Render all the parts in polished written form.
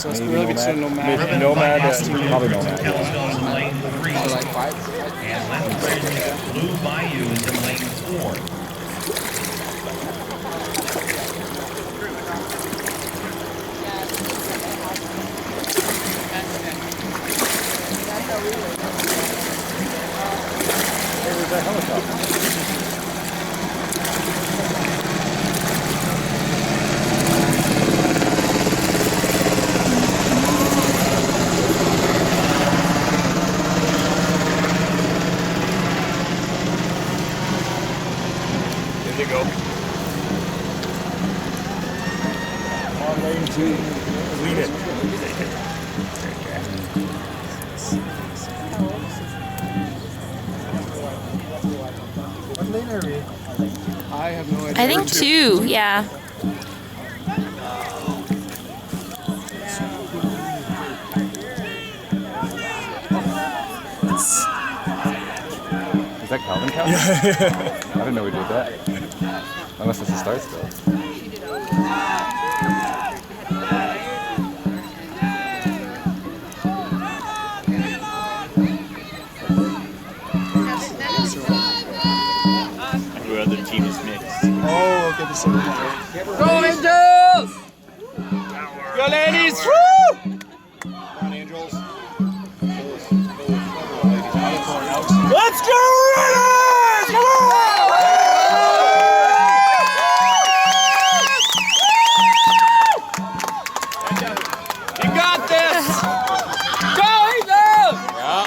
So it's really between Nomad and Nomad, probably Nomad. Kalispell's in lane 3. So like 5. And left bridge, Blue Bayou is in lane 4. There's that helicopter. There you go. On lane 2. Lead it. What lane are we? I have no idea. I think 2, yeah. Is that Calvin count? Yeah. I didn't know we did that. Unless it's a start still. Every other team is mixed. Oh, okay, the same. Go Angels! Go ladies! Woo! Come on, Angels. Let's go Raiders! Come on! You got this! Go Angels! Yeah.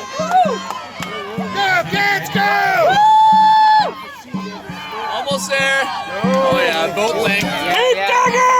Go kids, go! Almost there. Oh yeah, boat length. Keep digging!